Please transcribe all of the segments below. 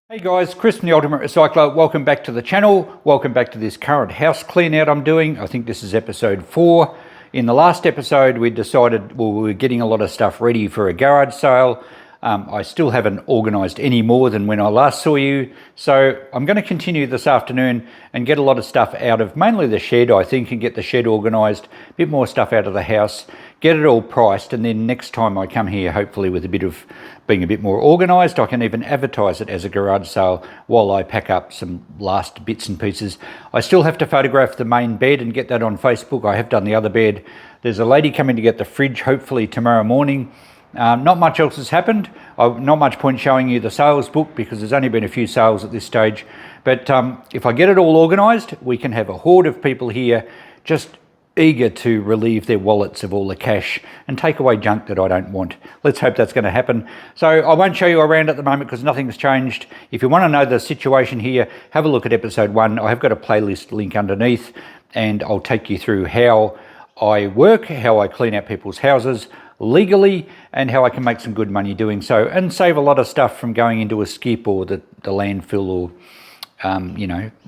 Hey guys, Chris from the Ultimate Recycler. Welcome back to the channel. Welcome back to this current house clean out I'm doing. I think this is episode 4. In the last episode we decided we were getting a lot of stuff ready for a garage sale. I still haven't organised any more than when I last saw you. So I'm going to continue this afternoon and get a lot of stuff out of mainly the shed, I think, and get the shed organised, a bit more stuff out of the house, get it all priced, and then next time I come here, hopefully with a bit of being a bit more organised, I can even advertise it as a garage sale while I pack up some last bits and pieces. I still have to photograph the main bed and get that on Facebook. I have done the other bed. There's a lady coming to get the fridge hopefully tomorrow morning. Not much else has happened. Not much point showing you the sales book because there's only been a few sales at this stage. But if I get it all organised, we can have a horde of people here just eager to relieve their wallets of all the cash and take away junk that I don't want. Let's hope that's going to happen. So I won't show you around at the moment because nothing's changed. If you want to know the situation here, have a look at episode 1. I have got a playlist link underneath and I'll take you through how I work, how I clean out people's houses legally, and how I can make some good money doing so and save a lot of stuff from going into a skip or the landfill or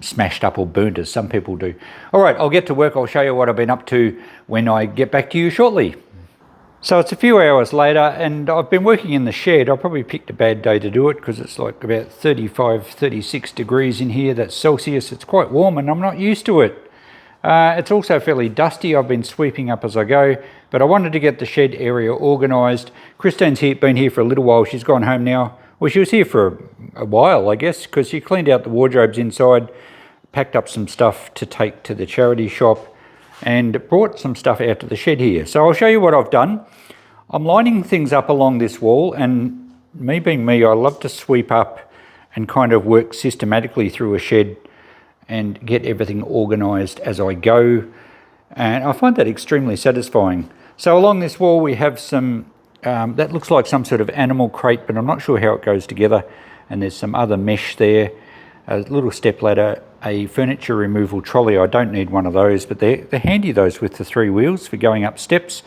smashed up or burnt as some people do. All right, I'll get to work. I'll show you what I've been up to when I get back to you shortly. So it's a few hours later and I've been working in the shed. I probably picked a bad day to do it because it's like about 35, 36 degrees in here. That's Celsius. It's quite warm and I'm not used to it. It's also fairly dusty. I've been sweeping up as I go, but I wanted to get the shed area organised. Christine's been here for a little while. She's gone home now. Well, she was here for a while, I guess, because she cleaned out the wardrobes inside, packed up some stuff to take to the charity shop, and brought some stuff out to the shed here. So I'll show you what I've done. I'm lining things up along this wall, and me being me, I love to sweep up and kind of work systematically through a shed and get everything organised as I go, and I find that extremely satisfying. So along this wall we have some that looks like some sort of animal crate, but I'm not sure how it goes together, and there's some other mesh there, a little step ladder, a furniture removal trolley. I don't need one of those, but they're handy, those with the 3 wheels for going up steps,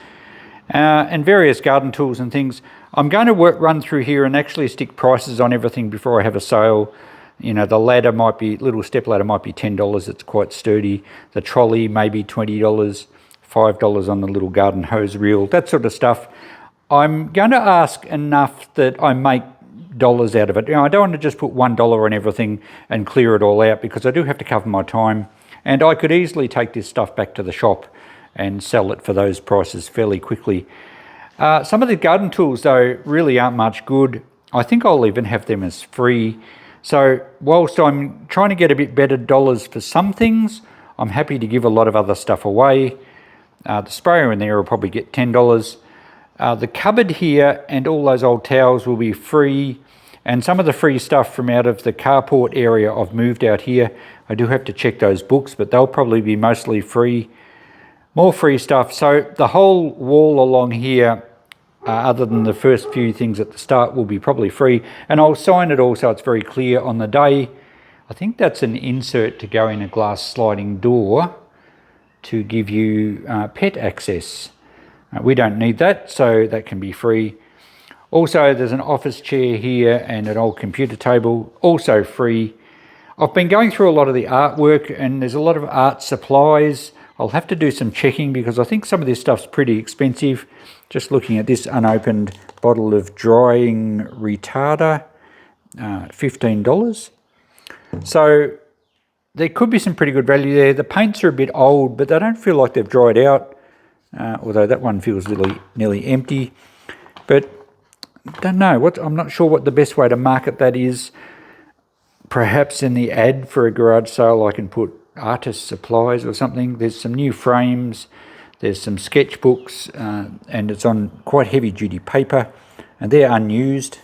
and various garden tools and things. I'm going to run through here and actually stick prices on everything before I have a sale. You know, the ladder might be, little step ladder might be $10, it's quite sturdy. The trolley maybe $20, $5 on the little garden hose reel, that sort of stuff. I'm going to ask enough that I make dollars out of it. You know, I don't want to just put $1 on everything and clear it all out because I do have to cover my time. And I could easily take this stuff back to the shop and sell it for those prices fairly quickly. Some of the garden tools though really aren't much good. I think I'll even have them as free. So whilst I'm trying to get a bit better dollars for some things, I'm happy to give a lot of other stuff away. The sprayer in there will probably get $10. The cupboard here and all those old towels will be free, and some of the free stuff from out of the carport area I've moved out here. I do have to check those books, but they'll probably be mostly free. More free stuff. So the whole wall along here, other than the first few things at the start, will be probably free, and I'll sign it all so it's very clear on the day. I think that's an insert to go in a glass sliding door to give you pet access. We don't need that, so that can be free. Also, there's an office chair here and an old computer table, also free. I've been going through a lot of the artwork and there's a lot of art supplies. I'll have to do some checking because I think some of this stuff's pretty expensive. Just looking at this unopened bottle of drying retarder, $15. So there could be some pretty good value there. The paints are a bit old, but they don't feel like they've dried out. Although that one feels nearly empty, but don't know I'm not sure what the best way to market that is. Perhaps in the ad for a garage sale I can put artist supplies or something. There's some new frames, there's some sketchbooks, and it's on quite heavy duty paper and they're unused,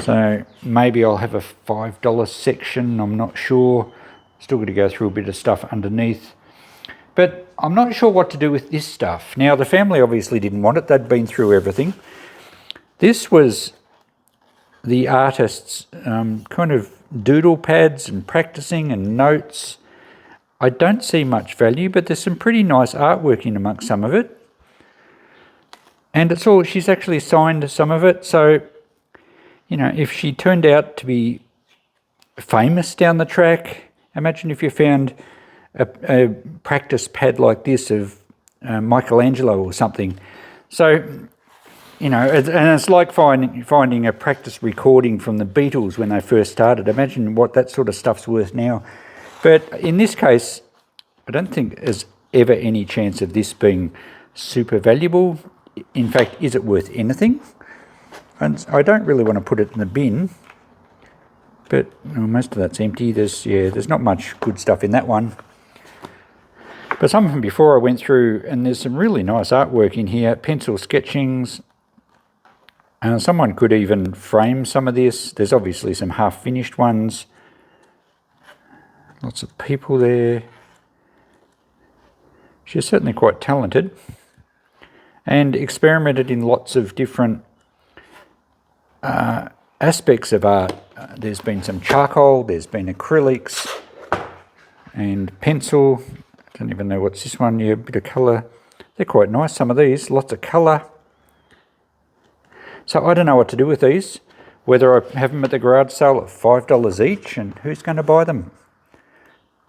so maybe I'll have a $5 section. I'm not sure, still got to go through a bit of stuff underneath. But I'm not sure what to do with this stuff. Now, the family obviously didn't want it. They'd been through everything. This was the artist's kind of doodle pads and practicing and notes. I don't see much value, but there's some pretty nice artwork in amongst some of it. And it's all, she's actually signed some of it. So You know, if she turned out to be famous down the track, imagine if you found a practice pad like this of Michelangelo or something. So, you know, and it's like finding a practice recording from the Beatles when they first started. Imagine what that sort of stuff's worth now. But in this case, I don't think there's ever any chance of this being super valuable. In fact, is it worth anything? And I don't really want to put it in the bin, but most of that's empty. There's not much good stuff in that one. But some of them before I went through, and there's some really nice artwork in here, pencil sketchings. Someone could even frame some of this. There's obviously some half-finished ones. Lots of people there. She's certainly quite talented and experimented in lots of different aspects of art. There's been some charcoal, there's been acrylics and pencil. I don't even know what's this one. Yeah, a bit of colour. They're quite nice, some of these. Lots of colour. So I don't know what to do with these. Whether I have them at the garage sale at $5 each, and who's going to buy them?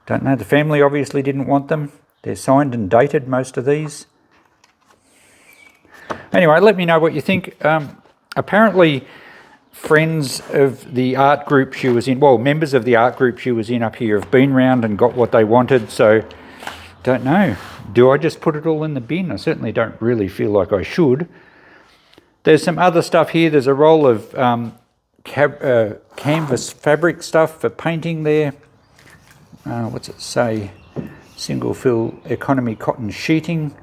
Don't know. The family obviously didn't want them. They're signed and dated, most of these. Anyway, let me know what you think. Apparently, friends of the art group she was in, well, members of the art group she was in up here have been round and got what they wanted, so don't know. Do I just put it all in the bin? I certainly don't really feel like I should. There's some other stuff here. There's a roll of canvas fabric stuff for painting there. What's it say? Single fill economy cotton sheeting.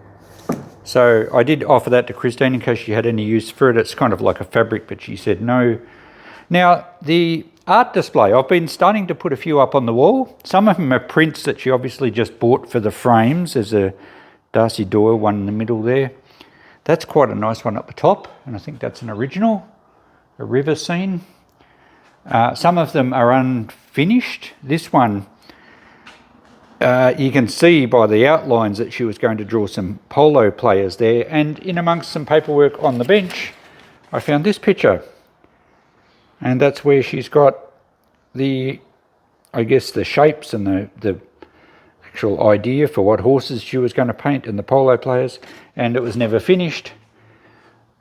So I did offer that to Christine in case she had any use for it. It's kind of like a fabric, but she said no. Now, the art display, I've been starting to put a few up on the wall. Some of them are prints that she obviously just bought for the frames. There's a Darcy Doyle one in the middle there. That's quite a nice one up the top, and I think that's an original, a river scene. Some of them are unfinished. This one, you can see by the outlines that she was going to draw some polo players there, and in amongst some paperwork on the bench, I found this picture. And that's where she's got the shapes and the actual idea for what horses she was going to paint and the polo players, and it was never finished.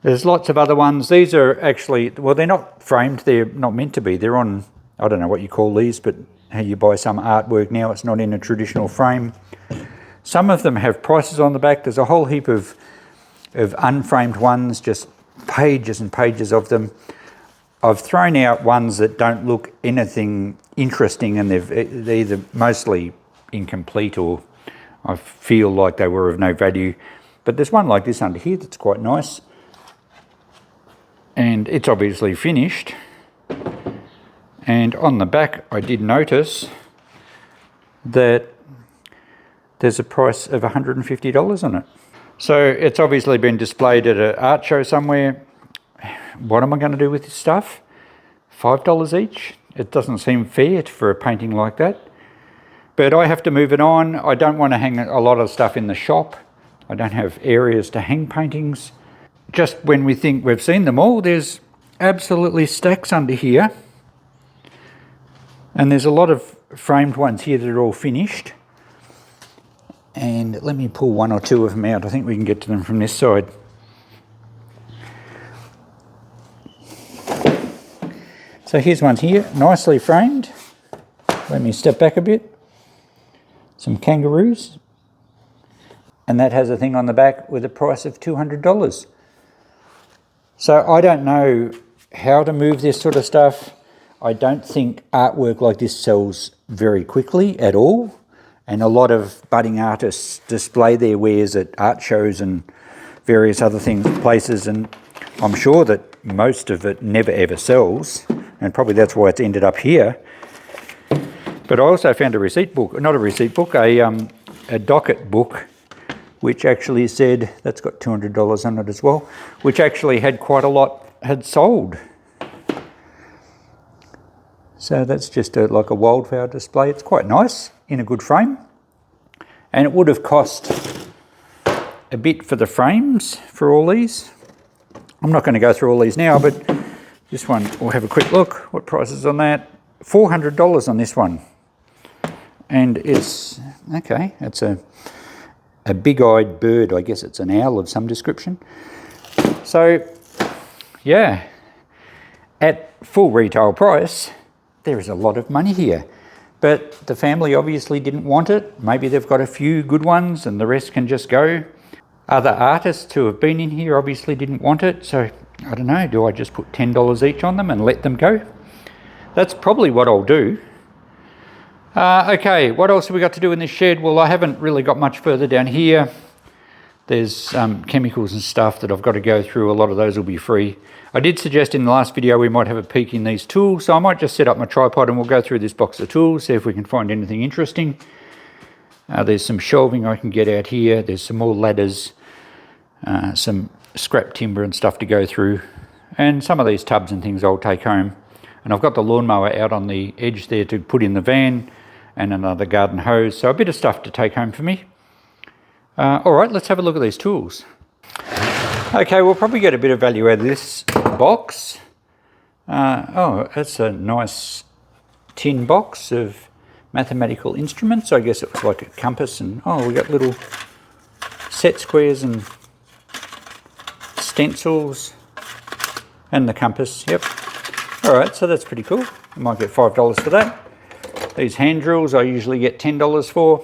There's lots of other ones. These are actually, well, they're not framed, they're not meant to be. They're on, I don't know what you call these, but how you buy some artwork now, it's not in a traditional frame. Some of them have prices on the back. There's a whole heap of unframed ones, just pages and pages of them. I've thrown out ones that don't look anything interesting, and they're either mostly incomplete or I feel like they were of no value. But there's one like this under here that's quite nice, and it's obviously finished. And on the back I did notice that there's a price of $150 on it. So it's obviously been displayed at an art show somewhere. What am I going to do with this stuff? $5 each? It doesn't seem fair for a painting like that. But I have to move it on. I don't want to hang a lot of stuff in the shop. I don't have areas to hang paintings. Just when we think we've seen them all, there's absolutely stacks under here. And there's a lot of framed ones here that are all finished. And let me pull one or two of them out. I think we can get to them from this side. So here's one here, nicely framed. Let me step back a bit. Some kangaroos. And that has a thing on the back with a price of $200. So I don't know how to move this sort of stuff. I don't think artwork like this sells very quickly at all. And a lot of budding artists display their wares at art shows and various other places, and I'm sure that most of it never ever sells, and probably that's why it's ended up here. But I also found a receipt book, not a receipt book, a docket book, which actually said, that's got $200 on it as well, which actually had quite a lot had sold. So that's just like a wildflower display. It's quite nice in a good frame. And it would have cost a bit for the frames for all these. I'm not going to go through all these now, but This one, we'll have a quick look. What price is on that? $400 on this one. And it's, okay, it's a big-eyed bird. I guess it's an owl of some description. So, yeah, at full retail price, there is a lot of money here. But the family obviously didn't want it. Maybe they've got a few good ones and the rest can just go. Other artists who have been in here obviously didn't want it. So, I don't know, do I just put $10 each on them and let them go? That's probably what I'll do. Okay, what else have we got to do in this shed? Well, I haven't really got much further down here. There's chemicals and stuff that I've got to go through. A lot of those will be free. I did suggest in the last video we might have a peek in these tools, so I might just set up my tripod and we'll go through this box of tools, see if we can find anything interesting. There's some shelving I can get out here. There's some more ladders, some scrap timber and stuff to go through, and some of these tubs and things I'll take home. And I've got the lawnmower out on the edge there to put in the van, and another garden hose, so a bit of stuff to take home for me. All right, let's have a look at these tools. Okay, we'll probably get a bit of value out of this box. Oh, that's a nice tin box of mathematical instruments. I guess it was like a compass, and oh, we got little set squares and stencils and the compass. Yep. All right, so that's pretty cool. I might get $5 for that. These hand drills I usually get $10 for,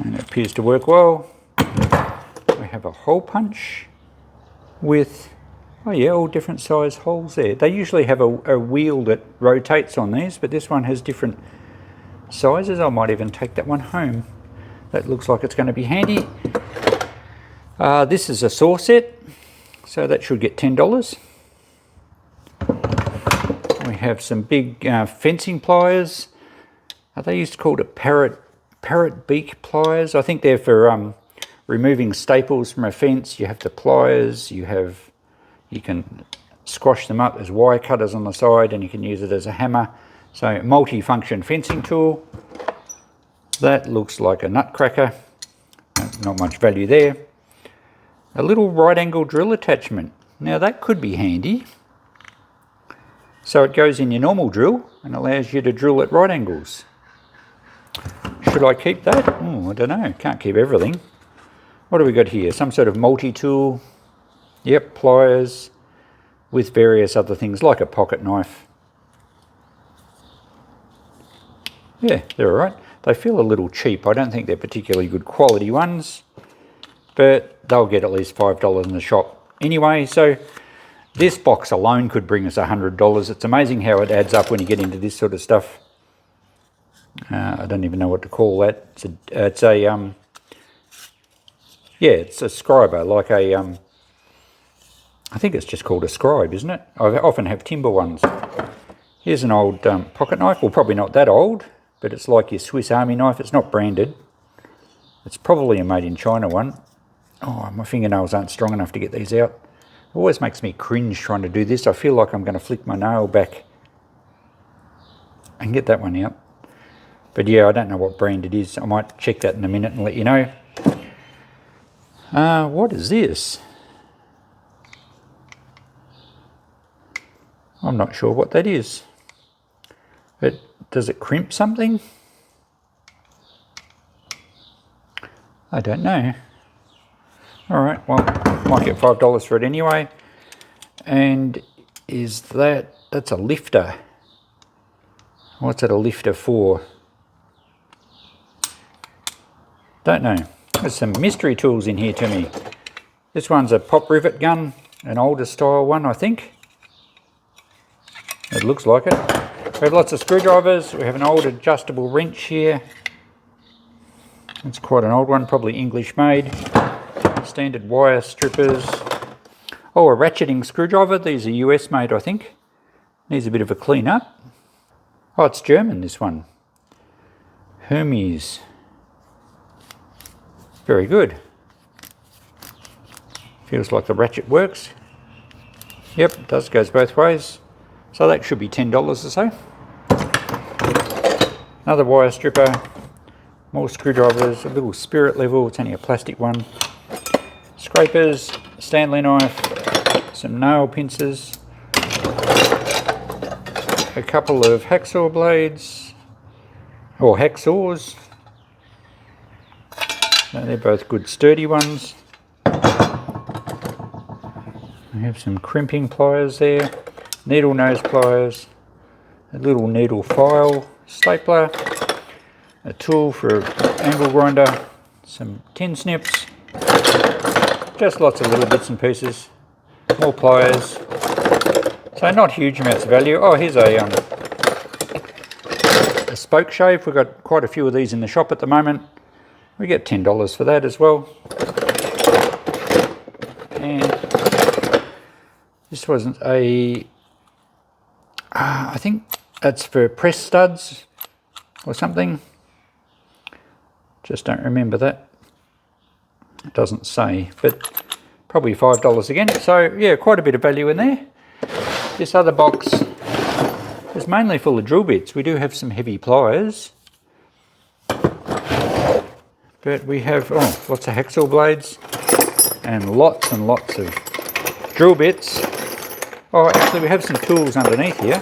and it appears to work well. We have a hole punch with, oh yeah, all different size holes there. They usually have a wheel that rotates on these, but this one has different sizes. I might even take that one home. That looks like it's going to be handy. This is a saw set, so that should get $10. We have some big fencing pliers. They used to call it parrot beak pliers. I think they're for removing staples from a fence. You have the pliers, you can squash them up as wire cutters on the side, and you can use it as a hammer. So multi-function fencing tool. That looks like a nutcracker. Not much value there. A little right angle drill attachment. Now that could be handy. So it goes in your normal drill and allows you to drill at right angles. Should I keep that? Oh, I don't know. Can't keep everything. What do we got here? Some sort of multi-tool. Yep, pliers with various other things like a pocket knife. Yeah, they're all right. They feel a little cheap. I don't think they're particularly good quality ones, but they'll get at least $5 in the shop anyway. So this box alone could bring us $100. It's amazing how it adds up when you get into this sort of stuff. I don't even know what to call that. It's a scriber, like a I think it's just called a scribe, isn't it? I often have timber ones. Here's an old pocket knife. Well, probably not that old, but it's like your Swiss Army knife. It's not branded. It's probably a made in China one. Oh, my fingernails aren't strong enough to get these out. It always makes me cringe trying to do this. I feel like I'm going to flick my nail back and get that one out. But yeah, I don't know what brand it is. I might check that in a minute and let you know. What is this? I'm not sure what that is. But does it crimp something? I don't know. All right, well, might get $5 for it anyway. And is that's a lifter. What's it a lifter for? Don't know. There's some mystery tools in here to me. This one's a pop rivet gun, an older style one, I think. It looks like it. We have lots of screwdrivers. We have an old adjustable wrench here. It's quite an old one, probably English made. Standard wire strippers. Oh, a ratcheting screwdriver. These are US made, I think. Needs a bit of a clean up. Oh, it's German, this one. Hermes. Very good. Feels like the ratchet works. Yep, it does, goes both ways. So that should be $10 or so. Another wire stripper. More screwdrivers, a little spirit level, it's only a plastic one. Scrapers, Stanley knife, some nail pincers, a couple of hacksaw blades, or hacksaws. So they're both good sturdy ones. We have some crimping pliers there, needle nose pliers, a little needle file stapler, a tool for angle grinder, some tin snips, just lots of little bits and pieces, more pliers. So not huge amounts of value. Oh, here's a spoke shave. We've got quite a few of these in the shop at the moment. We get $10 for that as well. And this wasn't a, I think that's for press studs or something. Just don't remember that. It doesn't say, but probably $5 again. So yeah, quite a bit of value in there. This other box is mainly full of drill bits. We do have some heavy pliers, but we have lots of hacksaw blades and lots of drill bits. Oh, actually we have some tools underneath here.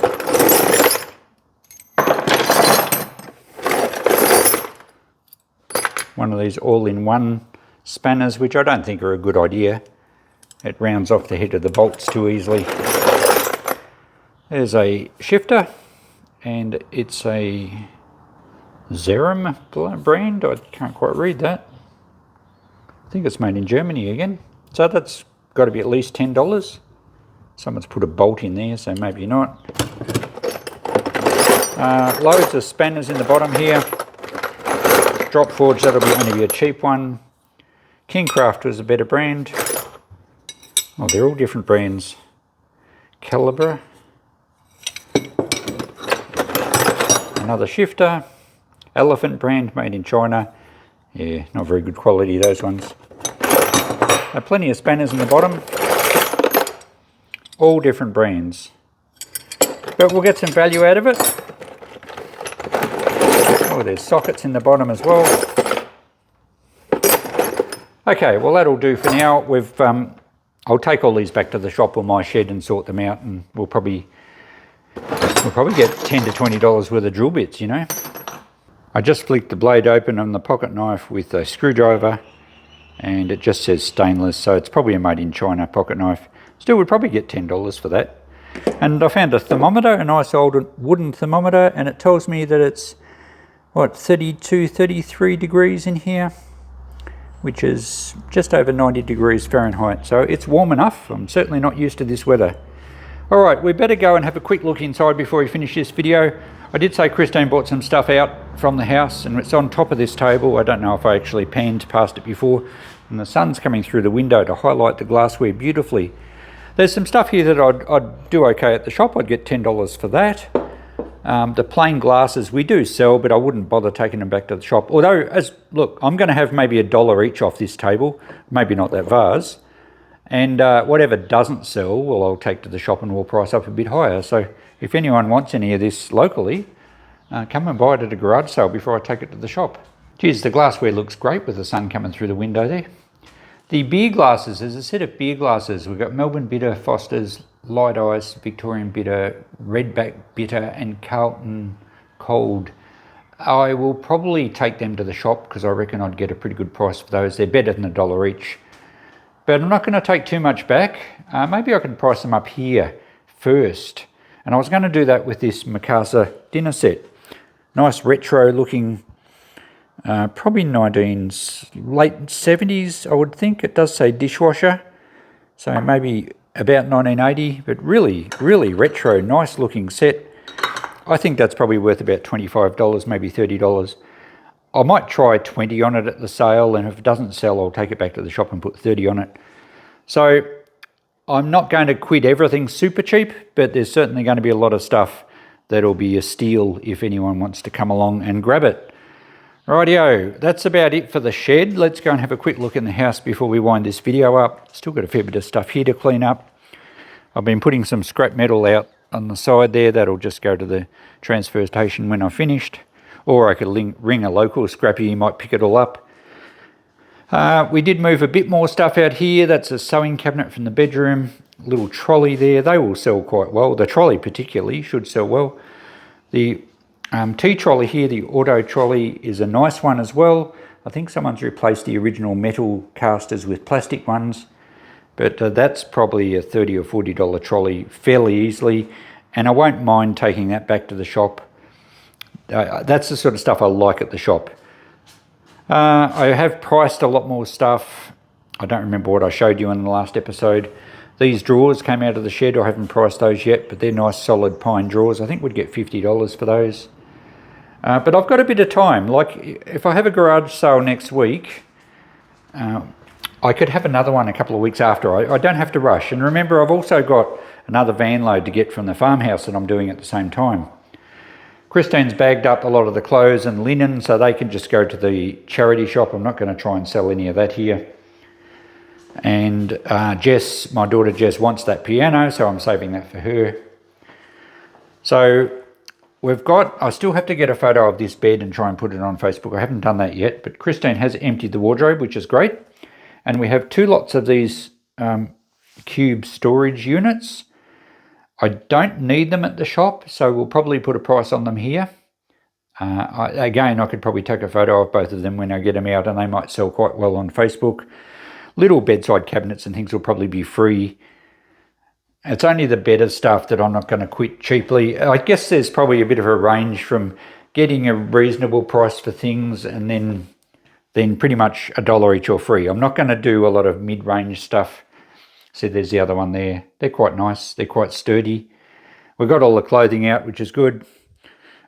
One of these all-in-one spanners, which I don't think are a good idea. It rounds off the head of the bolts too easily. There's a shifter, and it's a Zerum brand. I can't quite read that. I think it's made in Germany again. So that's got to be at least $10. Someone's put a bolt in there, so maybe not. Loads of spanners in the bottom here. Drop forge, that'll be only a cheap one. Kingcraft was a better brand. Oh, they're all different brands. Calibre. Another shifter. Elephant brand, made in China. Yeah, not very good quality, those ones. Plenty of spanners in the bottom. All different brands. But we'll get some value out of it. Oh, there's sockets in the bottom as well. Okay, well that'll do for now. I'll take all these back to the shop or my shed and sort them out, and we'll probably get $10 to $20 worth of drill bits, you know. I just flicked the blade open on the pocket knife with a screwdriver, and it just says stainless, so it's probably a made in China pocket knife. Still, we'd probably get $10 for that. And I found a thermometer, a nice old wooden thermometer, and it tells me that it's, what, 32, 33 degrees in here, which is just over 90 degrees Fahrenheit. So it's warm enough. I'm certainly not used to this weather. All right, we better go and have a quick look inside before we finish this video. I did say Christine bought some stuff out from the house, and it's on top of this table. I don't know if I actually panned past it before, and the sun's coming through the window to highlight the glassware beautifully. There's some stuff here that I'd do okay at the shop. I'd get $10 for that. The plain glasses we do sell, but I wouldn't bother taking them back to the shop. Although, look, I'm going to have maybe $1 each off this table, maybe not that vase. And whatever doesn't sell, well, I'll take to the shop and we'll price up a bit higher. So if anyone wants any of this locally, come and buy it at a garage sale before I take it to the shop. Geez, the glassware looks great with the sun coming through the window there. The beer glasses, there's a set of beer glasses. We've got Melbourne Bitter, Foster's, Light Ice, Victorian Bitter, Redback Bitter, and Carlton Cold. I will probably take them to the shop because I reckon I'd get a pretty good price for those. They're better than $1 each. But I'm not going to take too much back. Maybe I can price them up here first. And I was going to do that with this Mikasa dinner set. Nice retro looking, probably late 70s, I would think. It does say dishwasher. So maybe about 1980, but really, really retro, nice looking set. I think that's probably worth about $25, maybe $30. I might try 20 on it at the sale, and if it doesn't sell, I'll take it back to the shop and put 30 on it. So I'm not going to quit everything super cheap, but there's certainly going to be a lot of stuff that'll be a steal if anyone wants to come along and grab it. Rightio, that's about it for the shed. Let's go and have a quick look in the house before we wind this video up. Still got a fair bit of stuff here to clean up. I've been putting some scrap metal out on the side there. That'll just go to the transfer station when I've finished. Or I could ring a local scrappy, he might pick it all up. We did move a bit more stuff out here. That's a sewing cabinet from the bedroom. little trolley there. They will sell quite well. The trolley particularly should sell well. The T-trolley here, the auto trolley, is a nice one as well. I think someone's replaced the original metal casters with plastic ones, but that's probably a $30 or $40 trolley fairly easily, and I won't mind taking that back to the shop. That's the sort of stuff I like at the shop. I have priced a lot more stuff. I don't remember what I showed you in the last episode. These drawers came out of the shed. I haven't priced those yet, but they're nice solid pine drawers. I think we'd get $50 for those. But I've got a bit of time. Like if I have a garage sale next week, I could have another one a couple of weeks after. I don't have to rush. And remember, I've also got another van load to get from the farmhouse that I'm doing at the same time. Christine's bagged up a lot of the clothes and linen, so they can just go to the charity shop. I'm not going to try and sell any of that here. And Jess, my daughter Jess, wants that piano, so I'm saving that for her. So I still have to get a photo of this bed and try and put it on Facebook. I haven't done that yet, but Christine has emptied the wardrobe, which is great. And we have 2 lots of these cube storage units. I don't need them at the shop, so we'll probably put a price on them here. Again, I could probably take a photo of both of them when I get them out, and they might sell quite well on Facebook. Little bedside cabinets and things will probably be free. It's only the better stuff that I'm not going to quit cheaply. I guess there's probably a bit of a range from getting a reasonable price for things and then pretty much $1 each or free. I'm not going to do a lot of mid-range stuff. See, there's the other one there. They're quite nice. They're quite sturdy. We've got all the clothing out, which is good.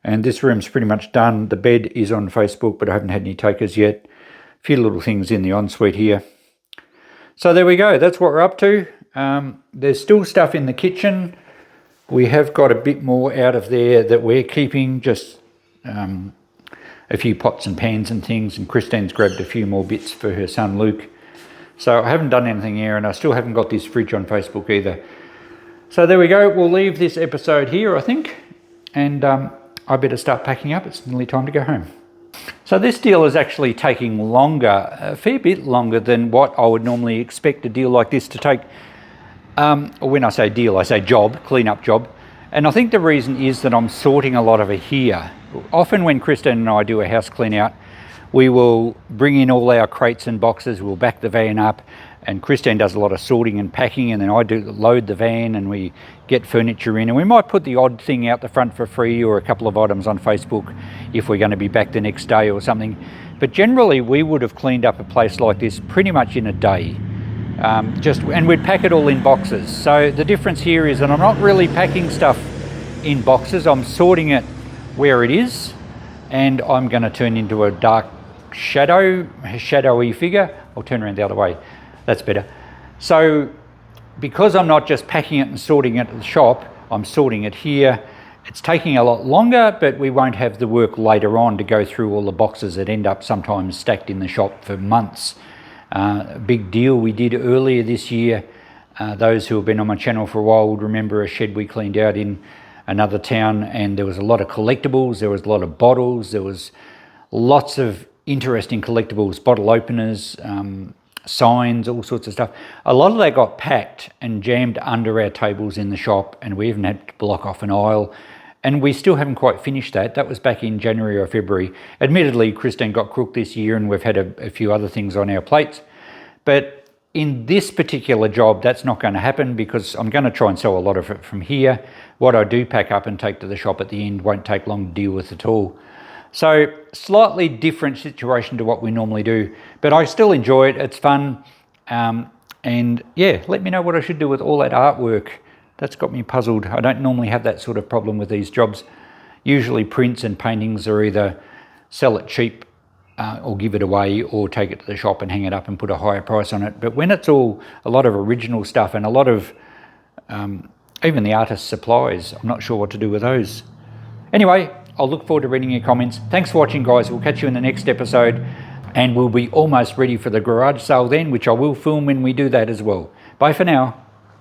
And this room's pretty much done. The bed is on Facebook, but I haven't had any takers yet. A few little things in the ensuite here. So there we go. That's what we're up to. There's still stuff in the kitchen. We have got a bit more out of there that we're keeping, just a few pots and pans and things, and Christine's grabbed a few more bits for her son Luke. So I haven't done anything here, and I still haven't got this fridge on Facebook either. So there we go. We'll leave this episode here, I think, and I better start packing up. It's nearly time to go home. So this deal is actually taking longer, a fair bit longer than what I would normally expect a deal like this to take. When I say deal, I say job, clean-up job. And I think the reason is that I'm sorting a lot of it here. Often when Kristen and I do a house clean-out, we will bring in all our crates and boxes, we'll back the van up, and Christine does a lot of sorting and packing, and then I do load the van and we get furniture in, and we might put the odd thing out the front for free or a couple of items on Facebook if we're going to be back the next day or something. But generally we would have cleaned up a place like this pretty much in a day. And we'd pack it all in boxes. So the difference here is that I'm not really packing stuff in boxes. I'm sorting it where it is, and I'm going to turn into a dark shadowy figure. I'll turn around the other way. That's better. So because I'm not just packing it and sorting it at the shop, I'm sorting it here. It's taking a lot longer, but we won't have the work later on to go through all the boxes that end up sometimes stacked in the shop for months. A big deal we did earlier this year. Those who have been on my channel for a while would remember a shed we cleaned out in another town, and there was a lot of collectibles, there was a lot of bottles, there was lots of interesting collectibles, bottle openers, signs, all sorts of stuff. A lot of that got packed and jammed under our tables in the shop, and we even had to block off an aisle, and we still haven't quite finished that. That was back in January or February. Admittedly, Christine got crook this year and we've had a few other things on our plates, but in this particular job that's not going to happen because I'm going to try and sell a lot of it from here. What I do pack up and take to the shop at the end won't take long to deal with at all. So slightly different situation to what we normally do, but I still enjoy it. It's fun. And yeah, let me know what I should do with all that artwork. That's got me puzzled. I don't normally have that sort of problem with these jobs. Usually prints and paintings are either sell it cheap or give it away or take it to the shop and hang it up and put a higher price on it. But when it's all a lot of original stuff and a lot of even the artist's supplies, I'm not sure what to do with those. Anyway, I'll look forward to reading your comments. Thanks for watching, guys. We'll catch you in the next episode, and we'll be almost ready for the garage sale then, which I will film when we do that as well. Bye for now.